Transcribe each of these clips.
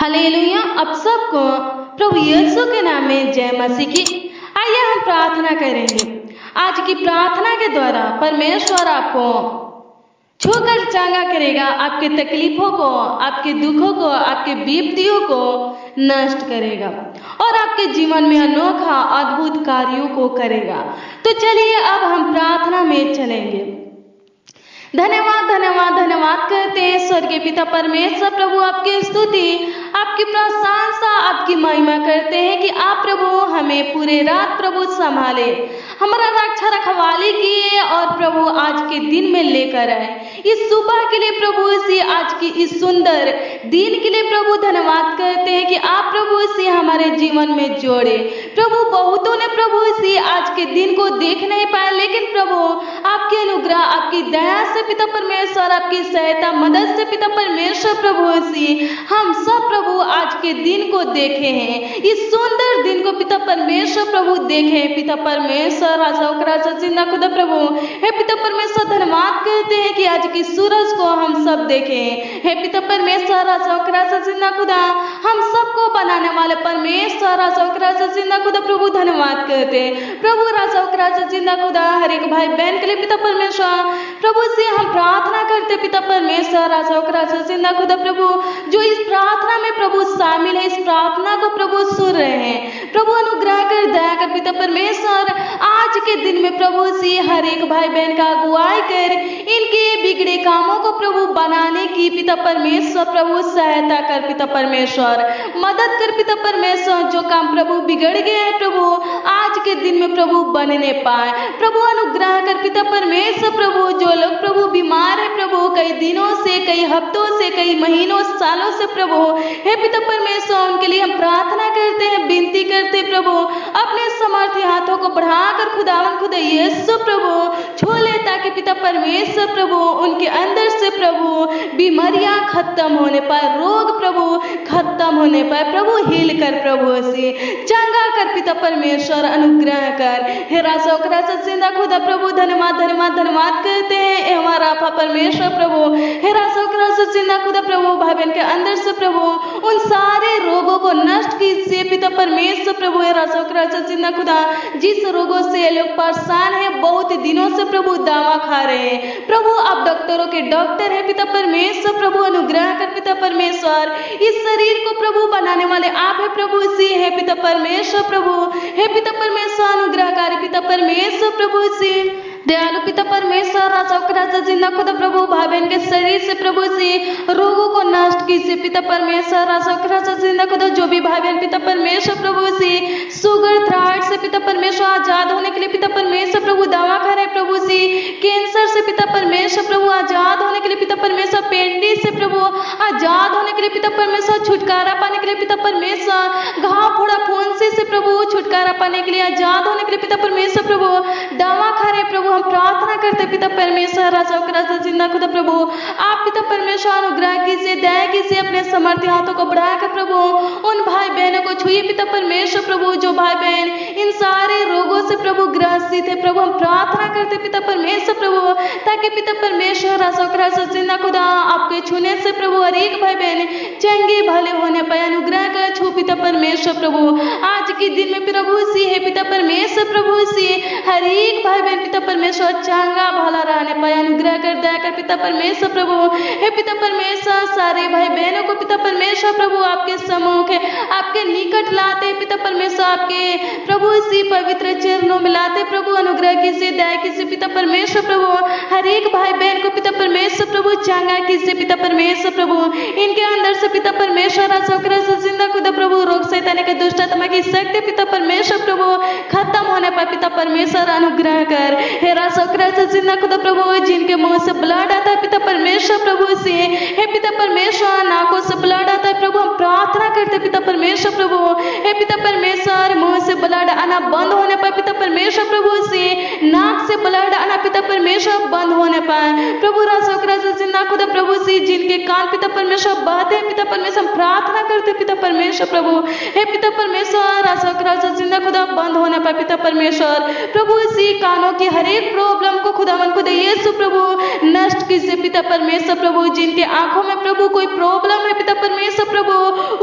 Hallelujah. आप सबको प्रभु यीशु के नाम में जय मसीह की। आइए हम प्रार्थना करेंगे। आज की प्रार्थना के द्वारा परमेश्वर आपको छूकर चंगा करेगा, आपके तकलीफों को, आपके दुखों को, आपके विपत्तियों को नष्ट करेगा और आपके जीवन में अनोखा अद्भुत कार्यों को करेगा। तो चलिए अब हम प्रार्थना में चलेंगे। धन्यवाद धन्यवाद धन्यवाद करते हैं स्वर्गीय पिता परमेश्वर प्रभु, आपकी स्तुति, आपकी प्रशंसा, आपकी महिमा करते हैं कि आप प्रभु हमें पूरे रात प्रभु संभाले, हमारा रक्षा रखवाली किए और प्रभु आज के दिन में लेकर आए। इस सुबह के लिए प्रभु से, आज की इस सुंदर दिन के लिए प्रभु धन्यवाद करते हैं कि आप प्रभु से हमारे जीवन में जोड़े। प्रभु बहुतों ने प्रभु से आज के दिन को देख नहीं पाए, लेकिन प्रभु आपके अनुग्रह, आपकी दया से पिता परमेश्वर, आपकी सहायता मदद से पिता परमेश्वर प्रभु से हम सब प्रभु आज के दिन को देखे हैं। इस सुंदर दिन को पिता परमेश्वर प्रभु देखे हैं। पिता परमेश्वर राजा जिंदा खुदा प्रभु हे पिता परमेश्वर धन्यवाद कहते हैं कि आज की सूरज को हम सब देखे हैं। हे पिता परमेश्वर राजा जिंदा खुदा, हम सबको बनाने वाले परमेश्वर राजा जिंदा खुदा प्रभु धन्यवाद करते हैं। प्रभु राजा जिंदा खुदा हर एक भाई बहन के लिए पिता परमेश्वर प्रभु से हम प्रार्थना करते पिता परमेश्वर राजा जिंदा खुदा प्रभु, जो इस प्रार्थना में प्रभु शामिल है, इस प्रार्थना को प्रभु सुन रहे हैं। प्रभु अनुग्रह कर, दया कर पिता परमेश्वर, आज के दिन में प्रभु से हर एक भाई बहन का अगुवाई कर, इनके बिगड़े कामों को प्रभु बनाने की पिता परमेश्वर प्रभु सहायता कर, पिता परमेश्वर मदद कर पिता परमेश्वर। जो काम प्रभु बिगड़ गए हैं प्रभु आज के दिन में प्रभु बनने पाए। प्रभु अनुग्रह कर पिता परमेश्वर प्रभु, जो लोग प्रभु बीमार है प्रभु कई दिनों से, कई हफ्तों से, कई महीनों सालों से प्रभु हे पिता परमेश्वर, उनके लिए हम प्रार्थना करते हैं, विनती करते प्रभु, अपने समर्थी हाथों को बढ़ाकर खुदावन खुदा यीशु प्रभु छू ले, ताकि पिता परमेश्वर प्रभु उनके अंदर से प्रभु बीमारियां खत्म होने पाए, रोग प्रभु खत्म होने पाए। प्रभु हील कर, प्रभु से चंगा कर पिता परमेश्वर, अनुग्रह कर। हे राजा जिंदा खुदा प्रभु धन्यवाद धन्यवाद धन्यवाद कहते हैं हमारा आपा परमेश्वर प्रभु। हे राजा जिंदा खुदा प्रभु, भाई बहन के अंदर से प्रभु उन सारे रोगों को नष्ट कीजिए पिता परमेश्वर प्रभु। हे राजा जिंदा खुदा, जिस रोगों से लोग परेशान है, बहुत दिनों से प्रभु दवा खा रहे हैं प्रभु, आप डॉक्टरों के डॉक्टर है पिता परमेश्वर प्रभु, अनुग्रह कर पिता परमेश्वर। इस शरीर को प्रभु बनाने वाले आप है प्रभु, इसी है पिता परमेश्वर प्रभु। हे पिता परमेश्वर अनुग्रहकारी पिता परमेश्वर प्रभु से, दयालु पिता परमेश्वर राजा जिंदा खुदा प्रभु, भाई बहन के शरीर से प्रभु से रोगों को नष्ट कीजिए पिता परमेश्वर राजा जिंदा खुदा। जो भी भाई बहन पिता परमेश्वर प्रभु से शुगर थायराइड से पिता परमेश्वर आजाद होने के लिए पिता परमेश्वर प्रभु दवा कर रहे प्रभु से, कैंसर से पिता परमेश्वर प्रभु आजाद होने के लिए पिता परमेश्वर, पेंडिस से प्रभु आजाद होने के लिए पिता परमेश्वर, छुटकारा पाने के लिए पिता परमेश्वर, घाव फोड़ा फुंसी से प्रभु छुटकारा पाने के लिए आजाद होने के लिए पिता परमेश्वर प्रभु दवा खा रहे प्रभु। हम प्रार्थना करते पिता परमेश्वर राजा जिंदा खुदा प्रभु, आप पिता परमेश्वर अनुग्रह कीजिए, दया कीजिए, अपने समर्थी हाथों को बढ़ाकर प्रभु उन भाई बहनों को छुइए पिता परमेश्वर प्रभु, जो भाई बहन इन सारे रोगों से प्रभु ग्रसित है प्रभु। हम प्रार्थना करते पिता परमेश्वर प्रभु, ताकि पिता परमेश्वर राजा जिंदा खुदा आपके छूने से प्रभु हर एक भाई बहन चंगे भले होने पाए, अनुग्रह कर छू पिता परमेश्वर प्रभु। आज के दिन में प्रभु सी है पिता परमेश्वर प्रभु से हर एक भाई बहन पिता परमेश्वर चंगा भला रहने पाए, अनुग्रह कर, दया कर पिता परमेश्वर प्रभु। हे पिता परमेश्वर सारे भाई बहनों को पिता परमेश्वर प्रभु आपके सम्मुख है, आपके निकट लाते पिता परमेश्वर, आपके प्रभु सी पवित्र चरणों में लाते प्रभु, अनुग्रह कीजिए, दया कीजिए पिता परमेश्वर प्रभु। हर एक भाई बहन को पिता परमेश्वर प्रभु चंगा कीजिए पिता परमेश्वर प्रभु, इनके अंदर से पिता परमेश्वर राजा जिंदा खुदा प्रभु रोग शैतान के दुष्ट आत्मा की शक्ति पिता परमेश्वर प्रभु खत्म होने पर पिता परमेश्वर अनुग्रह कर। हे राजा जिंदा खुदा प्रभु, जिनके मुंह से ब्लड आता है पिता परमेश्वर प्रभु से, हे पिता परमेश्वर नाकों से ब्लड आता है प्रभु, हम प्रार्थना करते पिता परमेश्वर प्रभु। हे पिता परमेश्वर मुंह से ब्लड आना बंद होने पर पिता परमेश्वर प्रभु से नाक से ब्लड आना पिता परमेश्वर बंद होने पाए। प्रभु राजा जिंदा खुदा प्रभु सी जिनके कान पिता परमेश्वर बहते हैं पिता परमेश्वर प्रार्थना करते पिता परमेश्वर प्रभु हे पिता परमेश्वर राजा जिंदा खुदा बंद होने पाए पिता परमेश्वर प्रभु इसी कानों की हर एक प्रॉब्लम को खुदावन खुदा यीशु प्रभु नष्ट कीजिए पिता परमेश्वर प्रभु जिनके आंखों में प्रभु कोई प्रॉब्लम है पिता परमेश्वर प्रभु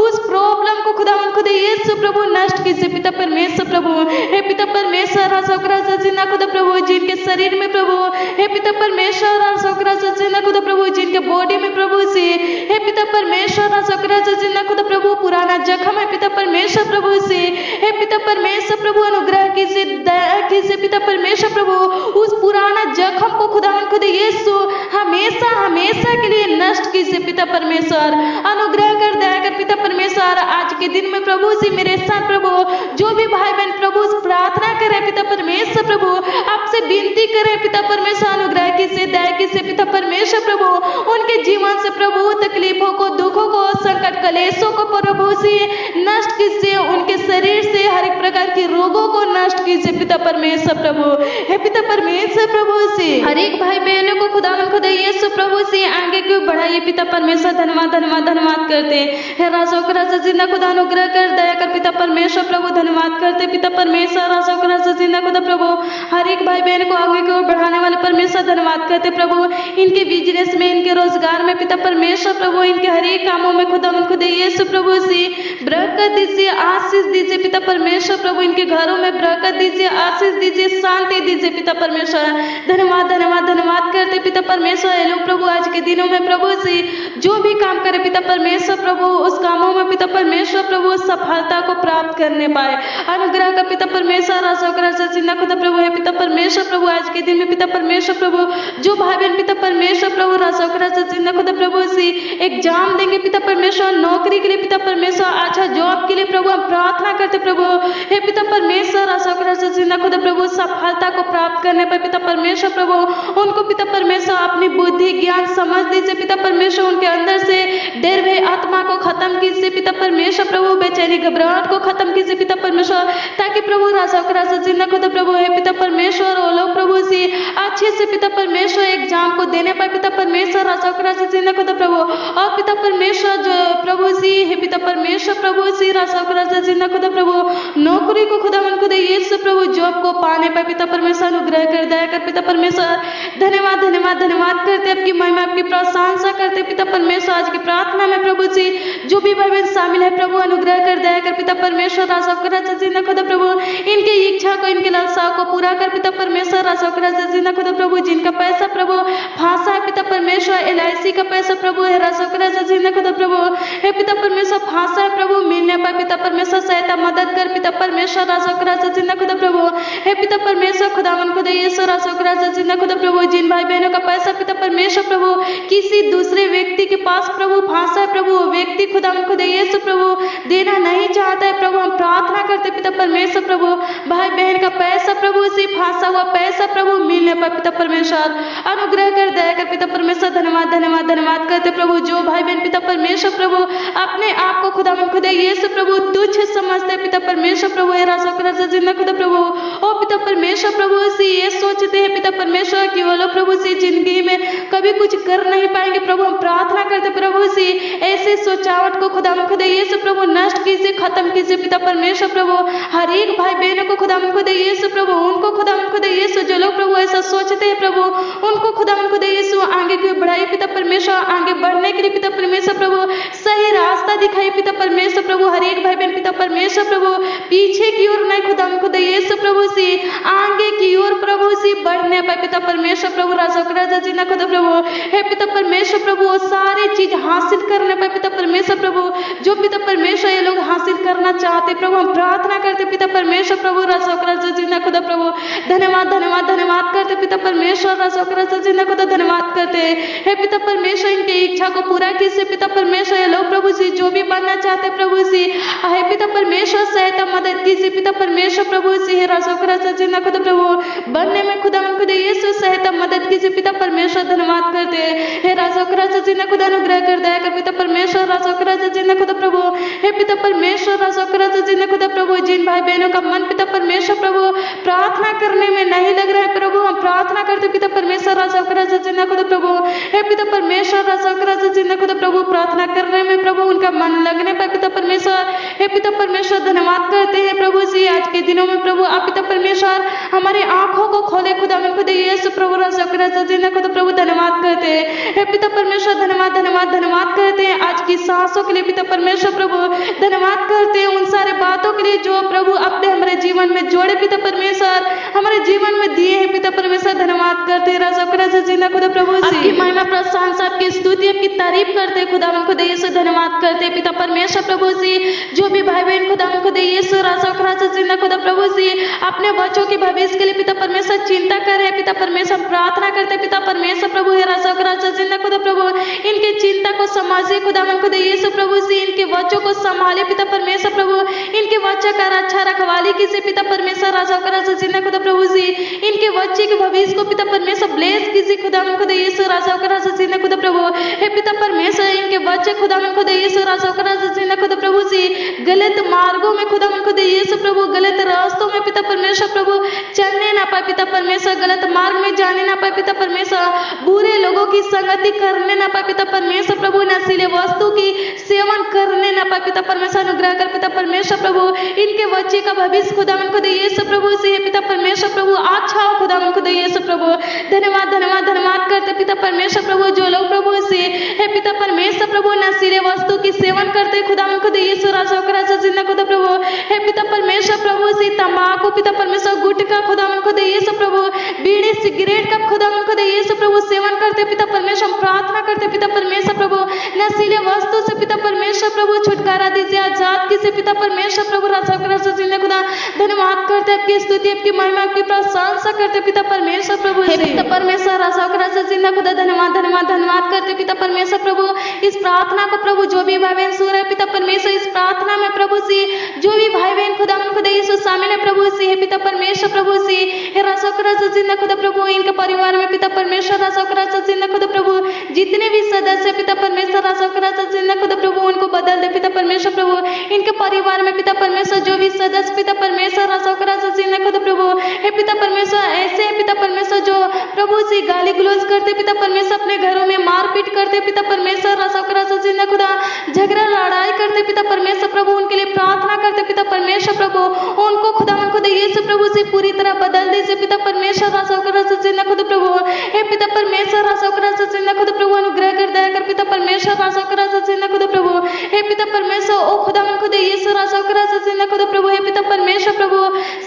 उस प्रॉब्लम को खुदावन खुदा यीशु प्रभु नष्ट कीजिए पिता परमेश्वर प्रभु हे पिता परमेश्वर राजा जिंदा खुदा प्रभु जिनके शरीर में प्रभु हे पिता परमेश्वर राजा जिंदा खुदा प्रभु जिनके बॉडी में प्रभु से हे पिता परमेश्वर राजा जिंदा खुदा प्रभु पुराना जख्म है पिता परमेश्वर प्रभु से हे पिता परमेश्वर प्रभु अनुग्रह कीजिए दया कीजिए पिता परमेश्वर प्रभु उस पुराना जख्म को खुदावन खुदा यीशु हमेशा हमेशा के लिए नष्ट कीजिए पिता परमेश्वर अनुग्रह कर दया कर पिता परमेश्वर आज के दिन में प्रभु से मेरे साथ प्रभु जो भी भाई बहन प्रभु प्रार्थना करे पिता परमेश्वर प्रभु आपसे विनती करे पिता परमेश्वर अनुग्रह कीजिए दया कीजिए पिता परमेश्वर प्रभु उनके जीवन से प्रभु तकलीफों को दुखों को संकट कलेशों को प्रभु से नष्ट कीजिए उनके शरीर से हर एक प्रकार के रोगों को नष्ट कीजिए पिता परमेश्वर प्रभु हे पिता परमेश्वर प्रभु से हर एक भाई बहनों को खुदावन खुदा यीशु प्रभु से आगे क्यों बढ़ाइए पिता परमेश्वर धन्यवाद धन्यवाद धन्यवाद करते हे राजा जिंदा खुदा अनुग्रह कर दया कर पिता परमेश्वर प्रभु धन्यवाद करते पिता परमेश्वर राजा जिंदा खुदा प्रभु हर एक भाई बहन को आगे की ओर बढ़ाने वाले परमेश्वर धन्यवाद करते प्रभु इनके बिजनेस में इनके रोजगार में पिता परमेश्वर प्रभु इनके हर एक कामों में खुदावन खुदा यीशु प्रभु से बरकत दीजिए आशीष दीजिए पिता परमेश्वर प्रभु इनके घरों में बरकत दीजिए आशीष दीजिए शांति दीजिए पिता परमेश्वर धन्यवाद धन्यवाद धन्यवाद करते पिता परमेश्वर ये लोग प्रभु आज के दिनों में प्रभु से जो भी काम करे पिता परमेश्वर प्रभु उस कामों में पिता परमेश्वर प्रभु सफलता को प्राप्त करने पाए अनुग्रह का पिता परमेश्वर राजा जिंदा खुदा प्रभु है पिता परमेश्वर प्रभु आज के दिन में पिता परमेश्वर प्रभु जो भाई बहन पिता परमेश्वर प्रभु राजा जिंदा खुदा प्रभु से एग्जाम देंगे पिता परमेश्वर नौकरी के लिए पिता परमेश्वर अच्छा जॉब के लिए प्रभु हम प्रार्थना करते प्रभु हे पिता परमेश्वर राजा जिंदा खुदा प्रभु सफलता को प्राप्त करने पर पिता परमेश्वर प्रभु उनको पिता परमेश्वर अपनी बुद्धि ज्ञान समझ दीजिए पिता परमेश्वर उनके अंदर से डर भय आत्मा को खत्म कीजिए पिता परमेश्वर प्रभु बेचैनी घबराहट को खत्म कीजिए पिता परमेश्वर ताकि प्रभु राजा जिंदा खुदा प्रभु है पिता परमेश्वर वो लोग प्रभु से अच्छे से पिता परमेश्वर एग्जाम को देने पर पिता परमेश्वर राजा जिंदा खुदा प्रभु और पिता परमेश्वर जो प्रभु सी है पिता परमेश्वर प्रभु सी राजा जिंदा खुदा प्रभु नौकरी को खुदा मन खुदा यीशु प्रभु जॉब को पाने पर पिता परमेश्वर अनुग्रह कर दया कर पिता परमेश्वर धन्यवाद धन्यवाद धन्यवाद करते आपकी महिमा आपकी प्रशंसा करते पिता परमेश्वर आज की प्रार्थना में प्रभु जी जो भी भाई बहन शामिल है प्रभु अनुग्रह कर दया कर पिता परमेश्वर राजा जिंदा खुदा प्रभु इनकी इच्छा को इनके लालसा को पूरा कर पिता परमेश्वर राजा जिंदा खुदा प्रभु जिनका पैसा प्रभु फांसा है पिता परमेश्वर LIC का पैसा प्रभु है राजा जिंदा खुदा प्रभु हे पिता परमेश्वर फांसा है प्रभु मिलने पर पिता परमेश्वर सहायता मदद कर पिता परमेश्वर राजा जिंदा खुदा प्रभु हे पिता परमेश्वर खुदावन खुदा यीशु राजा जिंदा खुदा प्रभु जिन भाई बहनों का पैसा पिता परमेश्वर प्रभु किसी दूसरे व्यक्ति के पास प्रभु फांसा है प्रभु व्यक्ति खुदावन खुदा यीशु प्रभु देना नहीं चाहता है प्रभु हम प्रार्थना करते पिता परमेश्वर प्रभु भाई बहन का पैसा प्रभु से फांसा हुआ पैसा प्रभु मिलने पर पिता परमेश्वर अनुग्रह कर दया कर पिता परमेश्वर धन्यवाद धन्यवाद धन्यवाद करते प्रभु जो भाई बहन पिता परमेश्वर प्रभु अपने आप को खुदावन खुदा यीशु प्रभु तुच्छ समझते पिता परमेश्वर प्रभु हे राजा जिंदा खुदा प्रभु ओ पिता परमेश्वर प्रभु से ये सोचते हैं पिता परमेश्वर कि वो लोग प्रभु से जिंदगी में कभी कुछ कर नहीं पाएंगे प्रभु हम प्रार्थना करते प्रभु से ऐसे सोचावट को खुदावन खुदा यीशु प्रभु नष्ट कीजिए खत्म कीजिए पिता परमेश्वर प्रभु हर एक भाई बहनों को खुदावन खुदा यीशु प्रभु उनको खुदावन खुदा यीशु जो लोग प्रभु ऐसा सोचते हैं प्रभु उनको खुदावन खुदा यीशु आगे की बढ़ाई पिता परमेश्वर आगे बढ़ने के लिए पिता परमेश्वर प्रभु सही रास्ता दिखाई पिता परमेश्वर प्रभु हर एक भाई बहन पिता परमेश्वर प्रभु पीछे की ओर नहीं खुदावन खुदा यीशु प्रभु से आगे की ओर प्रभु से बढ़ने पर पिता परमेश्वर प्रभु राजा जिंदा खुदा प्रभु हे पिता परमेश्वर प्रभु वो सारी चीज हासिल करने पर पिता परमेश्वर प्रभु जो पिता परमेश्वर ये लोग हासिल करना चाहते प्रभु हम प्रार्थना करते पिता परमेश्वर प्रभु राजा जिंदा खुदा प्रभु धन्यवाद धन्यवाद धन्यवाद करते पिता परमेश्वर राजा जिंदा खुदा धन्यवाद करते हे पिता परमेश्वर इनकी इच्छा को पूरा कीजिए पिता परमेश्वर ये लोग प्रभु जी जो भी बनना चाहते प्रभु जी, हे पिता परमेश्वर सहायता मदद कीजिए पिता परमेश्वर प्रभु जी, हे राजा खुदा जिंदा खुदा प्रभु बनने में खुदा खुदा यीशु सहायता मदद कीजिए पिता परमेश्वर, धन्यवाद करते हैं हे राजा खुदा जिंदा खुदा अनुग्रह कर दया कर पिता परमेश्वर, राजा खुदा जिंदा खुदा प्रभु हे पिता परमेश्वर, राजा खुदा जिंदा खुदा प्रभु जिन भाई बहनों का मन पिता परमेश्वर प्रभु प्रार्थना करने में नहीं लग रहा है प्रभु, हम प्रार्थना करते पिता परमेश्वर, राजा खुदा जिंदा खुदा प्रभु हे पिता परमेश्वर, राजा खुदा जिंदा खुदा प्रभु प्रार्थना करने में प्रभु उनका मन लगने पर पिता परमेश्वर, हे पिता परमेश्वर धन्यवाद करते हैं प्रभु जी। आज के दिनों में प्रभु आप पिता परमेश्वर हमारी आंखों को खोले खुदा में खुदा यीशु प्रभु, राजा खुदा जिंदा खुदा प्रभु धन्यवाद करते हैं हे पिता परमेश्वर, धन्यवाद धन्यवाद धन्यवाद करते हैं आज की सांसों के लिए पिता परमेश्वर प्रभु, धन्यवाद करते हैं उन सारे बातों के लिए जो प्रभु आपने हमारे जीवन में जोड़े पिता परमेश्वर, हमारे जीवन में दिए हैं पिता परमेश्वर, धन्यवाद करते हैं राजा खुदा जिंदा खुदा प्रभु आपकी महिमा प्रशंसा आपकी स्तुति आपकी तारीफ करते हैं खुदा में खुदा यीशु, धन्यवाद करते हैं पिता परमेश्वर प्रभु जी। जो भी भाई बहन खुदा में खुदा यीशु, राजा खुदा जिंदा खुदा प्रभु जी अपने बच्चों के भविष्य के लिए पिता परमेश्वर चिंता कर रहे हैं पिता परमेश्वर, प्रार्थना करते पिता परमेश्वर प्रभु, हे राजा खुदा जिंदा खुदा प्रभु इनके चिंता को समझे खुदा में खुदा यीशु प्रभु जी, इनके बच्चों को संभाले पिता परमेश्वर प्रभु, इनके बच्चों का अच्छा रखवाली कीजिए पिता परमेश्वर, राजा खुदा जिंदा खुदा प्रभु जी इनके बच्चे के भविष्य को पिता परमेश्वर ब्लेस कीजिए खुदा में खुदा यीशु, राजा खुदा जिंदा खुदा प्रभु हे पिता परमेश्वर इनके बच्चे खुदा में खुदा यीशु, राजा खुदा जिंदा खुदा प्रभु जी गलत मार्गों में खुदा में खुदा यीशु प्रभु, गलत रास्तों में पिता परमेश्वर प्रभु चलने ना पाए पिता परमेश्वर, गलत मार्ग में जाने ना पाए पिता परमेश्वर, बुरे लोगों की संगति करने ना पाए पिता परमेश्वर प्रभु, नशीले वस्तु की सेवन करने ना पाए पिता परमेश्वर, अनुग्रह कर पिता परमेश्वर प्रभु इनके बच्चे का भविष्य खुदा में खुदा यीशु प्रभु से पिता परमेश्वर प्रभु अच्छा हो खुदा में खुदा यीशु प्रभु, धन्यवाद धन्यवाद धन्यवाद करते पिता परमेश्वर प्रभु। जो लोग प्रभु से हे पिता परमेश्वर प्रभु नशीले वस्तु की सेवन करते खुदा में खुदा यीशु, राजा खुदा जिंदा खुदा प्रभु हे पिता परमेश्वर प्रभु से तंबाकू पिता परमेश्वर, गुटखा खुदा में खुदा यीशु प्रभु, बीड़ी सिगरेट का खुदा में खुदा यीशु प्रभु सेवन करते पिता परमेश्वर, प्रार्थना करते पिता परमेश्वर प्रभु नशीले वस्तु से पिता परमेश्वर प्रभु छुटकारा दीजिए, आजाद कीजिए पिता परमेश्वर प्रभु, राजा खुदा जिंदा खुदा धन्यवाद करते आपकी स्तुति आपकी महिमा आपकी प्रशंसा करते पिता परमेश्वर प्रभु हे पिता परमेश्वर, राजा खुदा जिंदा खुदा धन्यवाद धन्यवाद धन्यवाद करते पिता परमेश्वर प्रभु। इस प्रार्थना को प्रभु जो भी भाई बहन सुन रहे पिता परमेश्वर, इस प्रार्थना में प्रभु से जो भी भाई बहन खुदा में खुदा यीशु शामिल है प्रभु से हे पिता परमेश्वर प्रभु से, हे राजा खुदा जिंदा खुदा प्रभु इनके परिवार में पिता परमेश्वर, राजा खुदा जिंदा खुदा प्रभु जितने भी सदस्य पिता परमेश्वर, राजा खुदा जिंदा खुदा प्रभु उनको बदल दे पिता परमेश्वर प्रभु, इनके परिवार में पिता परमेश्वर जो भी सदस्य पिता परमेश्वर, राजा खुदा जिंदा खुदा प्रभु हे पिता परमेश्वर ऐसे पिता परमेश्वर जो प्रभु से गाली गलौज करते पिता परमेश्वर, अपने घरों में मारपीट करते पिता परमेश्वर, राजा खुदा जिंदा खुदा झगड़ा लड़ाई करते पिता परमेश्वर प्रभु उनके लिए प्रार्थना करते पिता परमेश्वर प्रभु, उनको खुदा में खुदा यीशु प्रभु से पूरी तरह बदल दीजिए पिता परमेश्वर, राजा खुदा जिंदा खुदा प्रभु हे पिता परमेश्वर, राजा खुदा जिंदा खुदा प्रभु अनुग्रह कर दया कर पिता परमेश्वर, राजा खुदा जिंदा खुदा प्रभु हे पिता परमेश्वर ओ खुदा में खुदा यीशु, राजा खुदा जिंदा खुदा प्रभु हे पिता परमेश्वर प्रभु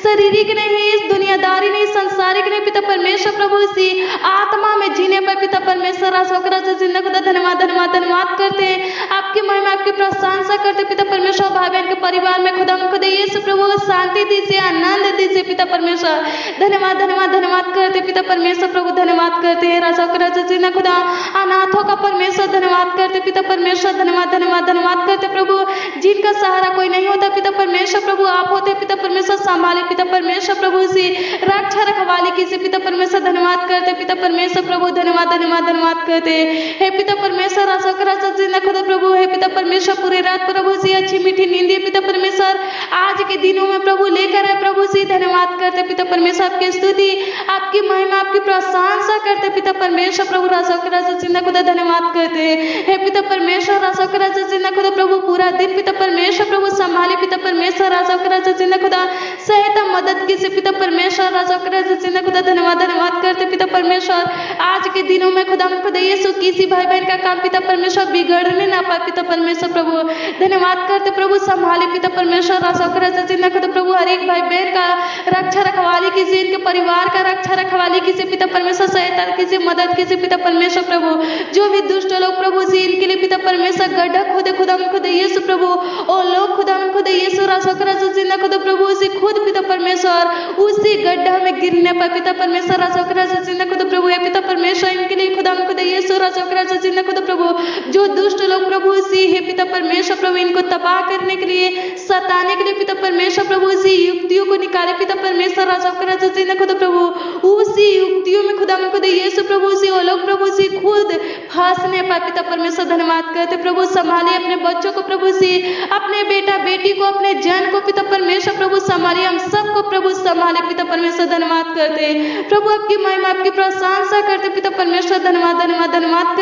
शारीरिक नहीं इस दुनियादारी नहीं संसारिक नहीं पिता परमेश्वर प्रभु इसी आत्मा में जीने पर पिता परमेश्वर, राजा खुदा जिंदा खुदा धन्यवाद धन्यवाद धन्यवाद करते हैं आपकी महिमा आपकी प्रशंसा करते पिता परमेश्वर। भाई बहन के परिवार में खुदा में खुदा यीशु प्रभु शांति दीजिए, आनंद दीजिए पिता परमेश्वर, धन्यवाद धन्यवाद धन्यवाद करते पिता परमेश्वर प्रभु, धन्यवाद करते हैं राजा खुदा जिंदा खुदा अनाथों का परमेश्वर, धन्यवाद करते पिता परमेश्वर, धन्यवाद धन्यवाद धन्यवाद करते प्रभु जिनका सहारा कोई नहीं होता पिता परमेश्वर प्रभु आप होते पिता परमेश्वर, संभाले पिता परमेश्वर प्रभु से रक्षा रखवाली कीजिए पिता परमेश्वर, धन्यवाद करते पिता परमेश्वर प्रभु, धन्यवाद धन्यवाद धन्यवाद करते हे पिता परमेश्वर, राजा खुदा जिंदा खुदा प्रभु हे पिता परमेश्वर पूरी रात प्रभु से अच्छी मीठी नींद पिता परमेश्वर आज के दिनों में प्रभु लेकर है प्रभु से, धन्यवाद करते पिता परमेश्वर आपकी स्तुति आपकी महिमा आपकी प्रशंसा करते पिता परमेश्वर प्रभु, राजा खुदा जिंदा खुदा धन्यवाद करते हे पिता परमेश्वर, राजा खुदा जिंदा खुदा प्रभु पूरा दिन पिता परमेश्वर प्रभु संभाले पिता परमेश्वर, राजा खुदा जिंदा खुदा सहायता मदद कीजिए पिता परमेश्वर, राजा खुदा जिंदा खुदा धन्यवाद धन्यवाद करते पिता परमेश्वर। आज के दिनों में खुदा खुदा यीशु किसी भाई बहन का काम पिता परमेश्वर बिगड़ने ना पाए पिता परमेश्वर प्रभु, धन्यवाद करते प्रभु संभाले पिता परमेश्वर, राजा खुदा जिंदा खुदा प्रभु हर एक भाई बहन का रक्षा रखवाली कीजिए, इनके परिवार का रक्षा रखवाली कीजिए पिता परमेश्वर, सहायता कीजिए मदद कीजिए पिता परमेश्वर प्रभु। जो भी दुष्ट लोग प्रभु जी इनके लिए पिता परमेश्वर गड्ढा खोदे खुदा खुदा यीशु प्रभु ओ लोग खुदा खुदा उनको दे यीशु राजा का राजा जिंदा खुदा प्रभु उसी खुद पिता परमेश्वर उसी गड्ढा में गिरने पर पिता परमेश्वर राजा का राजा जिंदा खुदा प्रभु है पिता परमेश्वर इनके लिए खुदा उनको दे यीशु राजा का राजा जिंदा खुदा प्रभु जो दुष्ट लोग प्रभु उसी है पिता परमेश्वर प्रभु इनको तबाह करने के लिए सताने के लिए पिता परमेश्वर प्रभु उसी युक्तियों को निकाले पिता परमेश्वर राजा का राजा जिंदा खुदा प्रभु उसी युक्तियों में खुदा उनको दे यीशु प्रभु उसी वो लोग प्रभु उसी खुद फांसने पर पिता परमेश्वर धन्यवाद करते प्रभु संभालिए अपने बच्चों को प्रभु से अपने बेटा बेटी को अपने जन को पिता परमेश्वर प्रभु संभालिए हम सबको प्रभु संभाले पिता परमेश्वर धन्यवाद करते प्रभु आपकी महिमा आपकी प्रशंसा करते पिता परमेश्वर धन्यवाद धन्यवाद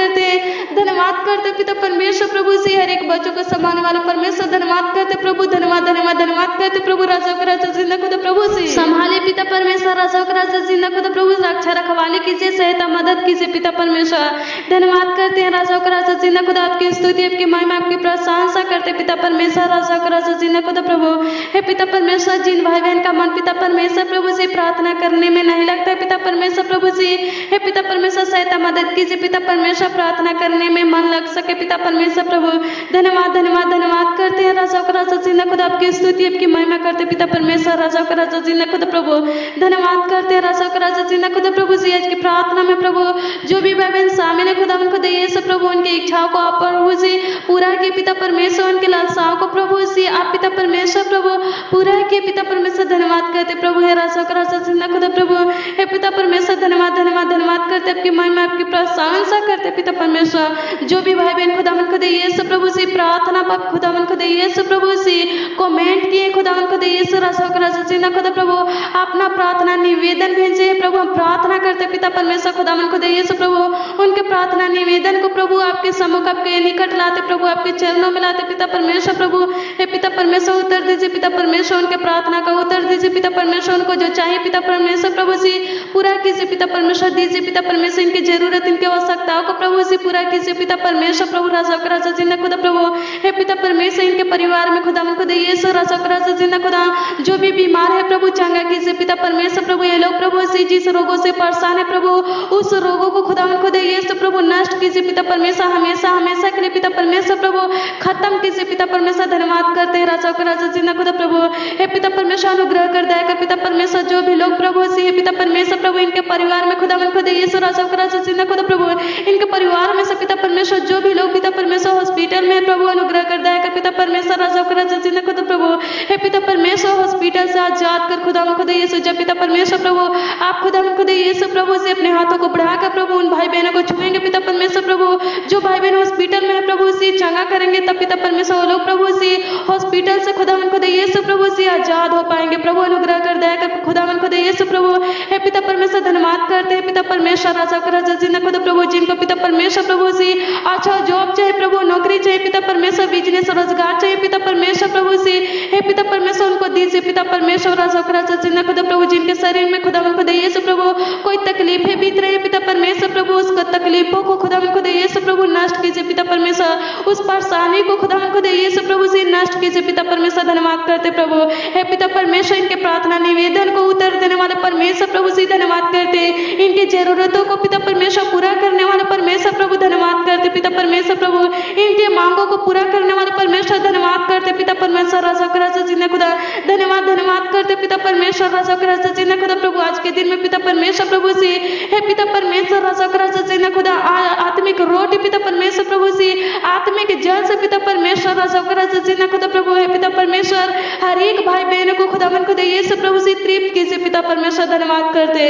धन्यवाद करते पिता परमेश्वर प्रभु से हर एक बच्चों को संभालने वाले परमेश्वर धन्यवाद करते प्रभु धन्यवाद धन्यवाद करते प्रभु राजा का राजा जिंदा खुदा प्रभु से संभाले पिता परमेश्वर राजा का राजा जिंदा खुदा प्रभु रक्षा रखवाली कीजिए सहायता मदद कीजिए पिता परमेश्वर धन्यवाद करते हैं राजा का राजा जिंदा खुदा आपकी स्तुति आपकी महिमा आपकी प्रशंसा करते पिता परमेश्वर राजा का राजा जिंदा खुदा प्रभु हे पिता परमेश्वर जिन भाई बहन का मन पिता परमेश्वर प्रभु से प्रार्थना करने में नहीं लगता है पिता परमेश्वर प्रभु से हे पिता परमेश्वर सहायता मदद कीजिए पिता परमेश्वर प्रार्थना करने में मन लग सके पिता परमेश्वर प्रभु धन्यवाद करते हैं राजा का राजा जिंदा खुदा आपकी स्तुति आपकी महिमा करते पिता परमेश्वर राजा का राजा जिंदा खुदा प्रभु धन्यवाद करते हैं राजा का राजा जिंदा खुदा प्रभु से आज की प्रार्थना में प्रभु जो भी भाई बहन शामिल है खुदा उनको दे सब प्रभु उनकी इच्छाओं को आप प्रभु से पूरा किए पिता परमेश्वर उनके लालसाओं को प्रभु से आप पिता परमेश्वर प्रभु पूरा किए पिता परमेश्वर धन्यवाद करते प्रभु है राजा का राजा जिंदा खुदा प्रभु हे पिता परमेश्वर धन्यवाद करते आपकी महिमा आपकी प्रशंसा करते पिता परमेश्वर जो भी भाई बहन खुदा उनको दे सब प्रभु से प्रार्थना पाप खुदा उनको दे सब प्रभु से कमेंट किए खुदा उनको दे राजा का राजा जिंदा खुदा प्रभु अपना प्रार्थना निवेदन भेजे प्रभु हम प्रार्थना करते पिता परमेश्वर खुदा उनको दे प्रभु उनके प्रार्थना निवेदन को प्रभु आपके सम्मुख आपके निकट लाते प्रभु आपके चरणों में लाते पिता परमेश्वर प्रभु हे पिता परमेश्वर उत्तर दीजिए पिता परमेश्वर उनके प्रार्थना का उत्तर दीजिए पिता परमेश्वर उनको जो चाहिए पिता परमेश्वर प्रभु से पूरा कीजिए पिता परमेश्वर दीजिए पिता परमेश्वर इनकी जरूरत इनकी आवश्यकताओं को प्रभु से पूरा कीजिए पिता परमेश्वर प्रभु राजा का राजा जिंदा खुदा प्रभु हे पिता परमेश्वर इनके परिवार में खुदा उनको दे राजा का राजा जिंदा खुदा जो भी बीमार है प्रभु चंगा कीजिए पिता परमेश्वर प्रभु ये लोग प्रभु से जिस रोगों से परेशान है प्रभु उस रोगों को खुदा उनको दे प्रभु नष्ट कीजिए पिता परमेश्वर हमेशा के लिए पिता परमेश्वर प्रभु खत्म कीजिए पिता परमेश्वर धन्यवाद करते हैं राजा का राजा जिंदा खुदा प्रभु हे पिता परमेश्वर अनुग्रह कर दया कर पिता परमेश्वर जो भी लोग प्रभु से पिता परमेश्वर प्रभु इनके परिवार में खुदा उनको दे राजा का राजा जिंदा खुदा प्रभु इनके परिवार में से पिता परमेश्वर जो भी लोग पिता परमेश्वर हॉस्पिटल में प्रभु अनुग्रह कर दया कर पिता परमेश्वर राजा का राजा जिंदा खुदा प्रभु हे पिता परमेश्वर हॉस्पिटल से आजाद कर खुदा उनको दे जब पिता परमेश्वर प्रभु आप खुदा उनको दे प्रभु से अपने हाथों को बढ़ाकर प्रभु उन भाई बहनों को छुएंगे पिता परमेश्वर प्रभु जो भाई बहन हॉस्पिटल में है प्रभु से चंगा करेंगे तब पिता परमेश्वर वो लोग प्रभु से हॉस्पिटल से खुदा उनको दे प्रभु से आजाद हो पाएंगे प्रभु अनुग्रह कर दया कर खुदा उनको दे प्रभु हे पिता परमेश्वर धन्यवाद करते हैं पिता परमेश्वर राजा का राजा जिंदा खुदा प्रभु जिनको पिता परमेश्वर प्रभु से अच्छा जॉब चाहिए प्रभु नौकरी चाहिए पिता परमेश्वर बिजनेस रोजगार चाहिए पिता परमेश्वर प्रभु से हे पिता परमेश्वर उनको दीजिए पिता परमेश्वर राजा का राजा जिंदा खुदा प्रभु जिनके शरीर में खुदा उनको दे प्रभु कोई तकलीफें बीत रही है पिता परमेश्वर प्रभु उसको तकलीफों को खुदा उनको दे प्रभु नष्ट कीजिए पिता परमेश्वर उस परेशानी को खुदा उनको दे प्रभु से नष्ट कीजिए पिता परमेश्वर धन्यवाद करते प्रभु हे पिता परमेश्वर इनके प्रार्थना निवेदन को उत्तर देने वाले परमेश्वर प्रभु से धन्यवाद करते इनकी जरूरतों को पिता परमेश्वर पूरा करने वाले परमेश्वर प्रभु धन्यवाद करते पिता परमेश्वर प्रभु इनके मांगों को पूरा करने वाले परमेश्वर धन्यवाद करते पिता परमेश्वर राजा का राजा जिंदा खुदा धन्यवाद करते पिता परमेश्वर राजा का राजा जिंदा खुदा प्रभु आज के दिन में पिता परमेश्वर प्रभु से हे पिता परमेश्वर राजा का राजा जिंदा खुदा आत्मिक रोटी पिता परमेश्वर प्रभु से आत्मिक जल से पिता परमेश्वर राजा का राजा जिंदा खुदा प्रभु है पिता परमेश्वर हर एक भाई बहनों को खुदा मन को दे प्रभु से तृप्त कीजिए पिता परमेश्वर धन्यवाद करते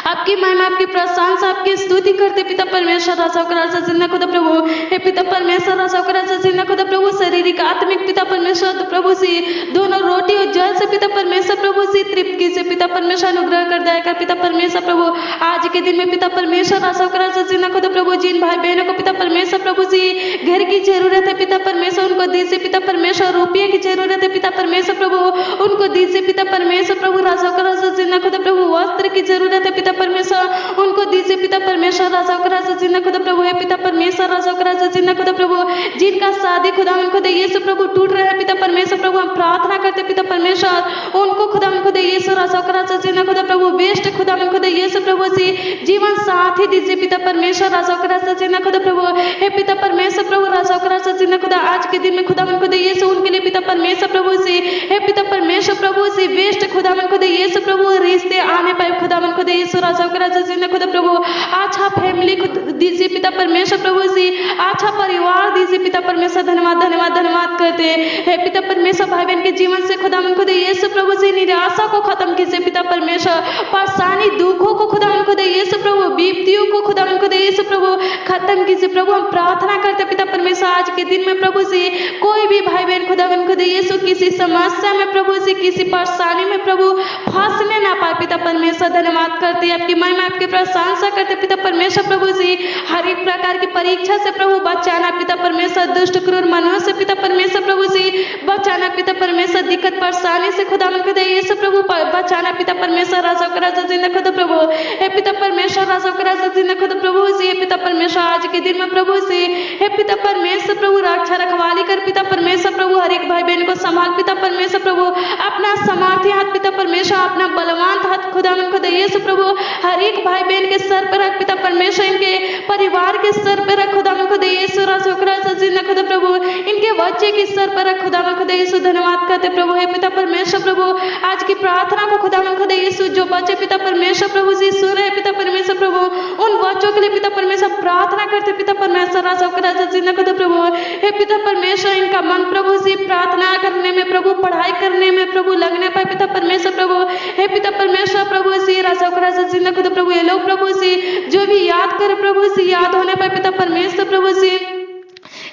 आपकी महिमा आपकी प्रशंसा आपकी स्तुति करते पिता परमेश्वर राजा का राजा जिंदा खुदा प्रभु हे पिता परमेश्वर राजा का राजा जिंदा खुदा प्रभु शारीरिक आत्मिक पिता परमेश्वर प्रभु से दोनों रोटी और जल से पिता परमेश्वर प्रभु से तृप्त कीजिए पिता परमेश्वर अनुग्रह कर दया कर पिता परमेश्वर प्रभु आज के दिन में पिता परमेश्वर राजा का राजा जिंदा खुदा प्रभु जिन भाई बहनों को पिता परमेश्वर प्रभु से घर की जरूरत है पिता परमेश्वर उनको दीजिए पिता परमेश्वर रुपये की जरूरत है पिता परमेश्वर प्रभु उनको दीजिए पिता परमेश्वर प्रभु राजा का राजा जिंदा खुदा प्रभु वस्त्र की जरूरत है पिता परमेश्वर उनको दीजिए पिता परमेश्वर राजा का राजा जिन्ना खुदा प्रभु है पिता परमेश्वर राजा का राजा जिन्ना खुदा प्रभु जिनका शादी खुदा उनको दे यीशु प्रभु टूट रहा है पिता परमेश्वर प्रभु हम प्रार्थना करते पिता परमेश्वर उनको खुदा उनको दे यीशु राजा का राजा जिन्ना खुदा प्रभु बेस्ट खुदा उनको दे यीशु प्रभु से जीवन साथी दीजिए पिता परमेश्वर राजा का राजा जिन्ना खुदा प्रभु हे पिता परमेश्वर प्रभु राजा का राजा जिन्ना खुदा आज के दिन में खुदा उनको दे यीशु उनके लिए पिता परमेश्वर प्रभु से हे पिता परमेश्वर प्रभु से बेस्ट खुदा उनको दे यीशु प्रभु रिश्ते आने पाए खुदा उनको दे यीशु राजा का राजा जिन्ना खुदा प्रभु अच्छा फैमिली दीजिए पिता परमेश्वर प्रभु से अच्छा परिवार दीजिए पिता परमेश्वर धन्यवाद धन्यवाद धन्यवाद करते हे पिता परमेश्वर भाई बहन के जीवन से खुदा उनको दे यीशु प्रभु से निराशा को खत्म कीजिए पिता परमेश्वर परेशानी दुखों को खुदा उनको दे यीशु प्रभु विपत्तियों को खुदा उनको दे यीशु प्रभु खत्म कीजिए प्रभु हम प्रार्थना करते पिता परमेश्वर आज के दिन में प्रभु से कोई भी भाई बहन खुदा उनको दे यीशु किसी समस्या में प्रभु से किसी परेशानी में प्रभु फंसने ना पाए पिता परमेश्वर धन्यवाद करते आपकी महिमा आपकी प्रशंसा करते पिता परमेश्वर प्रभु से हर एक प्रकार की परीक्षा से प्रभु बचाना पिता परमेश्वर दुष्ट क्रूर मनों से पिता परमेश्वर प्रभु से बचाना पिता परमेश्वर दिक्कत परेशानी से खुदा उनको दे यीशु प्रभु बचाना पिता परमेश्वर राजा का राजा जिन्ना खुदा प्रभु हे पिता परमेश्वर राजा का राजा जिन्ना खुदा प्रभु से हे पिता परमेश्वर आज के दिन में प्रभु से हे पिता परमेश्वर प्रभु रक्षा रखवाली कर पिता परमेश्वर प्रभु हर एक भाई बहन को संभाल पिता परमेश्वर प्रभु अपना सामर्थ्य हाथ पिता परमेश्वर अपना बलवान हाथ खुदा उनको दे यीशु प्रभु हर एक भाई बहन के सर पर रख पिता परमेश्वर इनके परिवार के सर पर रख खुदा उनको दे यीशु राजा का राजा जिन्ना खुदा प्रभु इनके बच्चे के सर पर रख खुदा उनको दे यीशु धन्यवाद करते प्रभु हे पिता परमेश्वर प्रभु आज की प्रार्थना को खुदा उनको दे यीशु जो बच्चे पिता परमेश्वर प्रभु से सुन रहे पिता परमेश्वर प्रभु उन बच्चों के लिए पिता परमेश्वर प्रार्थना करते पिता परमेश्वर राजा का राजा जिन्ना खुदा प्रभु हे पिता परमेश्वर इनका मन प्रभु से प्रार्थना करने में प्रभु पढ़ाई करने में प्रभु लगने पाए पिता परमेश्वर प्रभु हे पिता परमेश्वर प्रभु से राजा का राजा जिन्ना खुदा प्रभु ये लोग प्रभु से जो भी याद करे प्रभु से याद होने पाए पिता परमेश्वर प्रभु से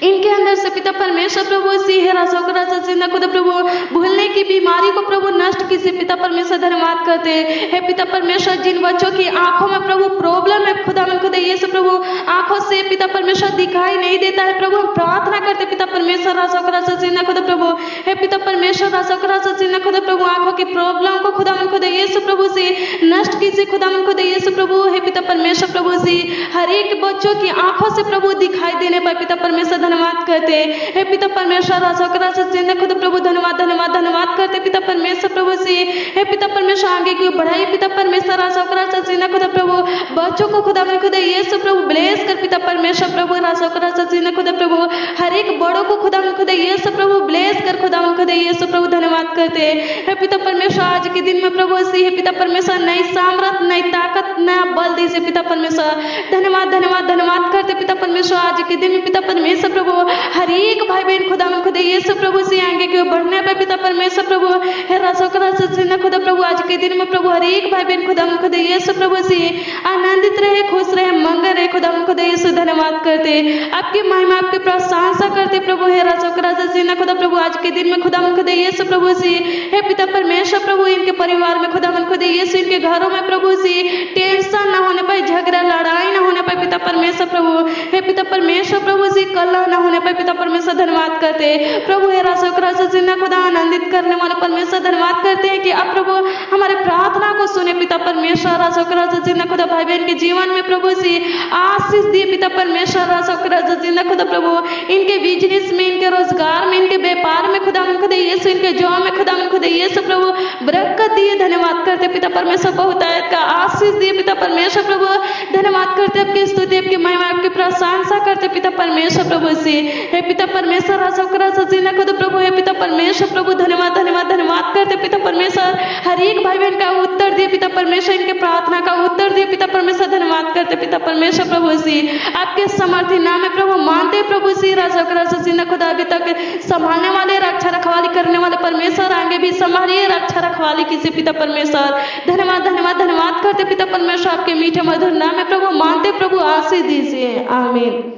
इनके अंदर से पिता परमेश्वर प्रभु से हे राजा का राजा जिन्ना खुदा प्रभु भूलने की बीमारी को प्रभु नष्ट कीजिए पिता परमेश्वर धन्यवाद करते हे पिता परमेश्वर जिन बच्चों की आंखों में प्रभु प्रॉब्लम है खुदा उनको दे यीशु प्रभु आंखों से पिता परमेश्वर दिखाई नहीं देता है प्रभु हम प्रार्थना करते पिता परमेश्वर राजा का राजा जिन्ना खुदा प्रभु हे पिता परमेश्वर राजा का राजा जिन्ना खुदा प्रभु आंखों की प्रॉब्लम को खुदा उनको दे यीशु प्रभु से नष्ट कीजिए खुदा उनको दे यीशु प्रभु हे पिता परमेश्वर प्रभु से हर एक बच्चों की आंखों से प्रभु दिखाई देने पर पिता परमेश्वर धन्यवाद करते हे पिता परमेश्वर राजा का राजा जिन्ना खुदा प्रभु धन्यवाद धन्यवाद धन्यवाद करते पिता परमेश्वर प्रभु से हे पिता परमेश्वर आगे की बढ़ाई पिता परमेश्वर राजा का राजा जिन्ना खुदा प्रभु बच्चों को खुदा उनको दे यीशु प्रभु ब्लेस कर पिता परमेश्वर प्रभु राजा का राजा जिन्ना खुदा प्रभु हर एक बड़ों को खुदा उनको दे यीशु प्रभु ब्लेस कर खुदा उनको दे यीशु प्रभु धन्यवाद करते हे पिता परमेश्वर आज के दिन में प्रभु से हे पिता परमेश्वर नई सामर्थ नई ताकत नया बल दीजिए पिता परमेश्वर धन्यवाद धन्यवाद धन्यवाद करते पिता परमेश्वर आज के दिन में पिता परमेश्वर प्रभु हर एक भाई बहन खुदा उनको दे यीशु प्रभु से आगे के बढ़ने पे पिता परमेश्वर प्रभु हे राजा का राजा जिन्ना खुदा प्रभु आज के दिन में प्रभु हर एक भाई बहन खुदा उनको दे यीशु प्रभु से आनंदित रहे खुश रहे मंगल रहे खुदा उनको दे यीशु धन्यवाद करते आपकी महिमा आपकी प्रशंसा करते प्रभु हे राजा का राजा जिन्ना खुदा प्रभु आज के दिन में खुदा उनको दे यीशु प्रभु से हे पिता परमेश्वर प्रभु इनके परिवार में खुदा उनको दे यीशु इनके घरों में प्रभु से टेंशन ना होने पाए झगड़ा लड़ाई ना होने पाए पिता परमेश्वर प्रभु हे पिता परमेश्वर प्रभु से कलह ना होने पाए पिता परमेश्वर धन्यवाद करते प्रभु हे राजा का राजा जिन्ना खुदा आनंदित करने वाले परमेश्वर धन्यवाद करते हैं कि आप प्रभु हमारे प्रार्थना को सुने पिता परमेश्वर राजा का राजा जिन्ना खुदा भाई बहन के जीवन में प्रभु से आशीष दिए पिता परमेश्वर राजा का राजा जिन्ना खुदा प्रभु इनके बिजनेस में इनके रोजगार में इनके व्यापार में खुदा उनको दे यीशु इनके जॉब में खुदा उनको दे यीशु प्रभु बरकत दिए धन्यवाद करते पिता परमेश्वर बहुतायत का आशीष दिए पिता परमेश्वर प्रभु धन्यवाद करते आपकी स्तुति आपकी महिमा आपकी प्रशंसा करते पिता परमेश्वर प्रभु से हे पिता परमेश्वर राजा का राजा जिन्ना खुदा प्रभु हे पिता परमेश्वर प्रभु धन्यवाद धन्यवाद धन्यवाद करते पिता परमेश्वर हर एक भाई बहन का उत्तर दिए पिता परमेश्वर इनके प्रार्थना का उत्तर दिए पिता परमेश्वर धन्यवाद करते पिता परमेश्वर प्रभु से आपके समर्थी नाम है प्रभु मानते प्रभु से राजा का राजा जिन्ना खुदा अभी तक संभालने वाले रक्षा रखवाली करने वाले परमेश्वर आगे भी संभालिए रक्षा रखवाली कीजिए पिता परमेश्वर धन्यवाद धन्यवाद धन्यवाद करते पिता परमेश्वर आपके मीठे मधुर नाम है प्रभु मानते प्रभु आशीष दीजिए आमीन।